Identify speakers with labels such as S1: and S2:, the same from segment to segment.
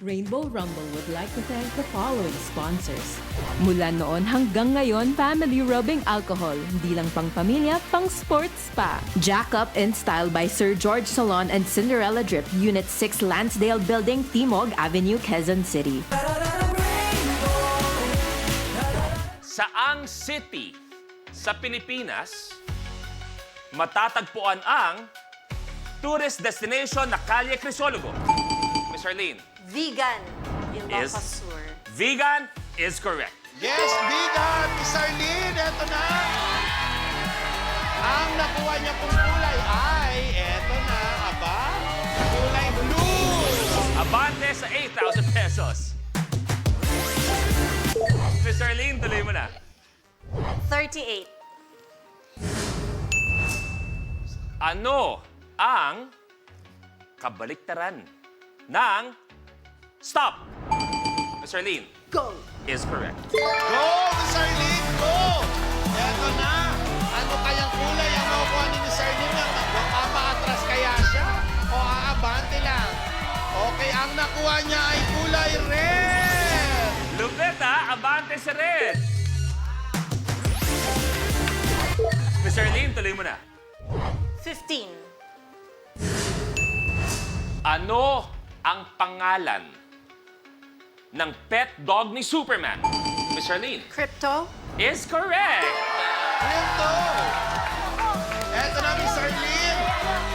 S1: Rainbow Rumble would like to thank the following sponsors. Mula noon hanggang ngayon, family rubbing alcohol, hindi lang pang pamilya, pang sports pa. Jack Up in Style by Sir George Salon and Cinderella Drip, Unit 6 Lansdale Building, Timog Avenue, Quezon City.
S2: Saang city sa Pilipinas matatagpuan ang tourist destination na Calle Crisologo? Miss Arlene.
S3: Vegan in
S2: Is-
S3: Bocas Sur.
S2: Vegan is correct.
S4: Yes, vegan! Miss Arlene, eto na! Ang nakuha niya pong kulay ay, eto na, aba, kulay blue!
S2: Abante sa 8,000 pesos. Miss Arlene, tuloy mo na.
S3: 38.
S2: Ano ang kabaliktaran ng stop? Miss Arlene.
S3: Go!
S2: Is correct.
S4: Go, Miss Arlene, go! Eto na, ano kayang kulay ang makukuha ni Miss Arlene? Mapaatras kaya siya? O aabante lang? Okay, ang nakuha niya ay kulay red!
S2: Lupet ha, abante sa red. Miss Arlene, tuloy mo na.
S3: 15.
S2: Ano ang pangalan ng pet dog ni Superman? Miss Arlene.
S3: Crypto?
S2: Is correct.
S4: Ito! Eto na, Miss Arlene!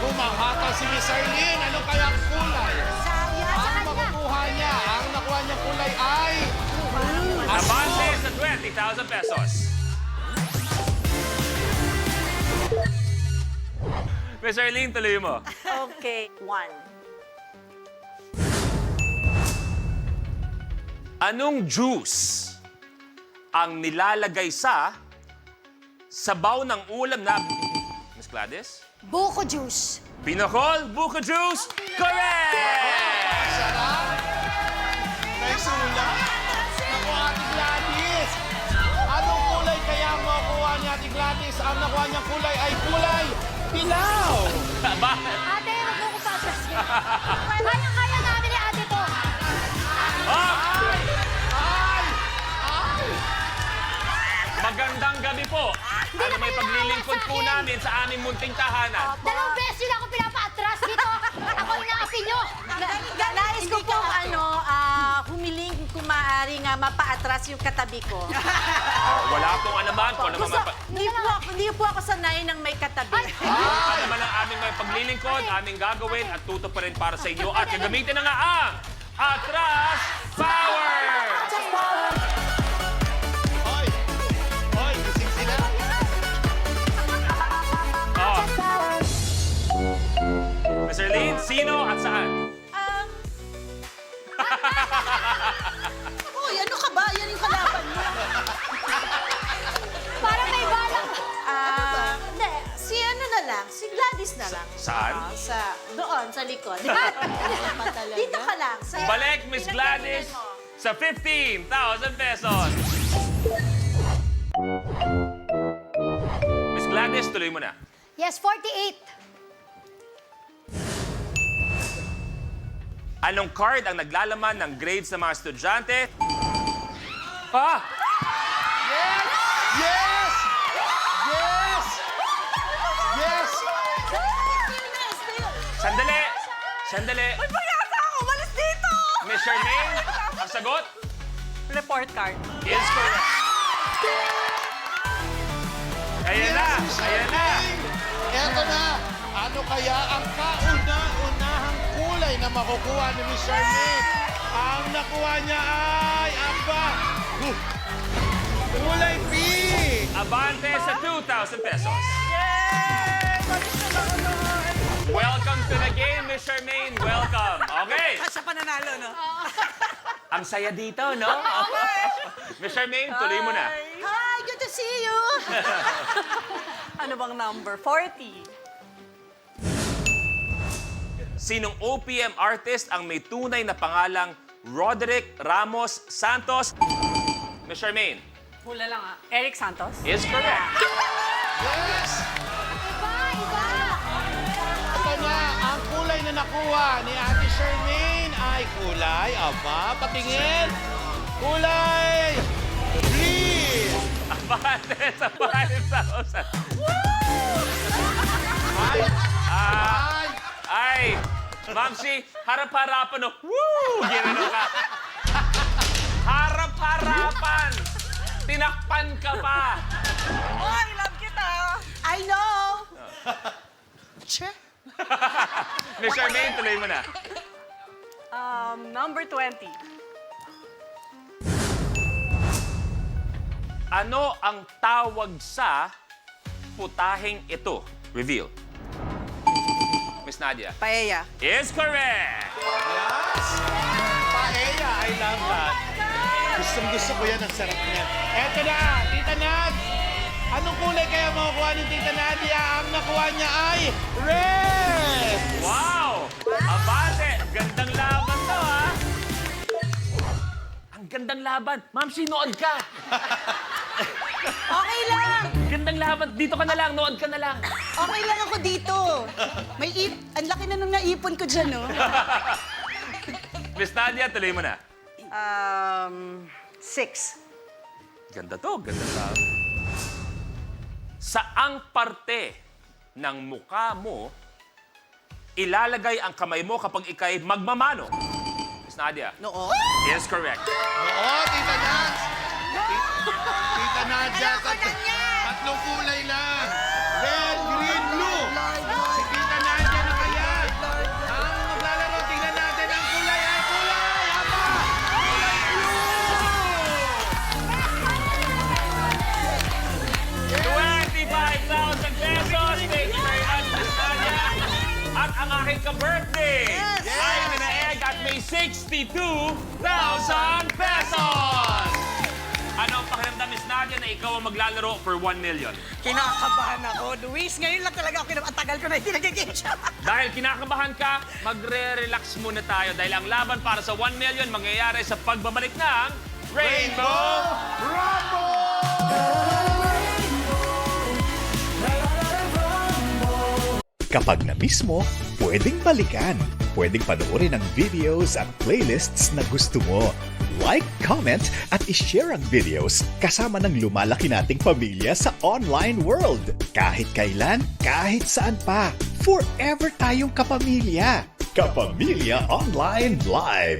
S4: Bumahata si Miss Arlene. Ano kaya ang kulay? Ang makukuha niya, ang nakuha niyang kulay ay...
S2: Abante sa 20,000 pesos. Miss Arlene, tuloy mo.
S3: Okay. 1.
S2: Anong juice ang nilalagay sa sabaw ng ulam na... Miss Gladys?
S3: Buko juice.
S2: Pinakol, buko juice, correct!
S4: Sarap! May sulat? Naku, Ate Gladys! Anong kulay kaya ang makukuha ni Ate Gladys? Ang nakuha niyang kulay ay kulay dilaw!
S3: Ate, huwag mo ko patas. Kaya namin ni ate to.
S2: Ah!
S4: Ay! Ay! Ay!
S2: Magandang gabi po. Ano may paglilingkod po namin sa aming munting tahanan.
S5: Dalawang beses yun ako pinapaatras dito. Ako inaapi nyo.
S3: Nais ko pong humiling kung maaari nga mapaatras yung katabi ko.
S2: Wala pong alaman po.
S3: Gusto, hindi po ako sanay ng may katabi.
S2: Ano naman ang aming may paglilingkod, aming gagawin at tuto pa rin para sa inyo. At gagamitin na nga ang Atras Power!
S4: Hoy! Hoy, gising sila!
S2: Oh. Miss Arlene, sino at saan?
S3: Uy, ano ka ba? Yan yung kalaban mo.
S5: Parang may balak.
S3: Hindi, si ano na lang, si Gladys na lang.
S2: Saan?
S3: Doon, sa likod. Dito ka lang.
S2: Balik, Miss Gladys, sa 15,000 pesos. Miss Gladys, tuloy mo na.
S5: Yes, 48.
S2: Anong card ang naglalaman ng grades ng mga estudyante? Ah!
S4: Yes! Yes! Yes! Yes!
S2: Sandali! Sandali!
S3: Pagkasa ako, malis dito!
S2: Miss Charmaine, ang sagot
S3: Report card.
S2: is correct. Ayan na!
S4: Miss
S2: Ayan na!
S4: Arlene! Eto na! Ano kaya ang kauna-unahang kulay na makukuha ni Miss Charmaine? Ang nakuha niya ay, kulay pink!
S2: Abante sa 2,000 pesos. Welcome to the game, Miss Charmaine. Welcome. Okay.
S3: Siya pa nanalo, no?
S2: Ang saya dito, no? Miss Charmaine, tuloy mo na.
S3: Hi, good to see you! Ano bang number? 40.
S2: Sinong OPM artist ang may tunay na pangalang Roderick Ramos Santos? Miss Charmaine,
S3: Hula lang Eric Santos?
S2: is correct.
S4: Yes!
S5: Iba, iba.
S4: Ito na, ang kulay na nakuha ni Ate Charmaine ay kulay. Aba, patingin. Kulay green.
S2: Abante sa 5,000.
S4: Ay, ay.
S2: Ay, Mamsi, harap-harapan, no? Woo! Ginano ka. Harap-harapan. Tinakpan ka pa.
S3: Ay, love kita. I know. Che?
S2: Miss Charmaine, tuloy mo na.
S3: Number 20.
S2: Ano ang tawag sa putaheng ito? Reveal. Miss Nadia.
S3: Paella.
S2: Is correct.
S4: Yes. Paella, I love that. Gustong-gusto ko yan, ang sarap niya. Eto na, Tita Nad. Anong kulay kaya makukuha ni Tita Nadia? Ang nakuha niya ay red!
S2: Wow! Abante, gandang laban to, ha? Ang gandang laban. Ma'am, sinood ka.
S3: Okay lang.
S2: Gandang laban. Dito ka na lang, nood ka na lang.
S3: Okay lang ako dito. Ang laki na nung naipon ko dyan, no?
S2: Miss Nadia, tuloy mo na.
S3: 6.
S2: Ganda to, ganda laban. Saang parte ng mukha mo ilalagay ang kamay mo kapag ikay magmamano? Miss Nadia.
S3: Noo?
S2: Is correct.
S4: Oo, Tita Nad. Tita Nadia, tatlong kulay lang. Red, green, blue. Si Tita Nadia na kaya. Ang maglalaro, tingnan natin ang kulay ay kulay. Aba! Kulay blue!
S2: 25,000 pesos. Thank you very much, Miss Nadia. At ang aking ka-birthday ay nanaeg at may 62,000 pesos. Ano ang pakiramdam, Miss Nadia, na ikaw ang maglalaro for 1 million?
S3: Kinakabahan ako, Luis. Ngayon lang talaga ako ang tagal ko na hindi nagiging siya.
S2: Dahil kinakabahan ka, magre-relax muna tayo dahil ang laban para sa 1 million mangyayari sa pagbabalik ng Rainbow
S6: Kapag na-miss mo, pwedeng balikan. Pwedeng panoorin ang videos at playlists na gusto mo. Like, comment, at ishare ang videos kasama ng lumalaki nating pamilya sa online world. Kahit kailan, kahit saan pa. Forever tayong kapamilya. Kapamilya Online Live.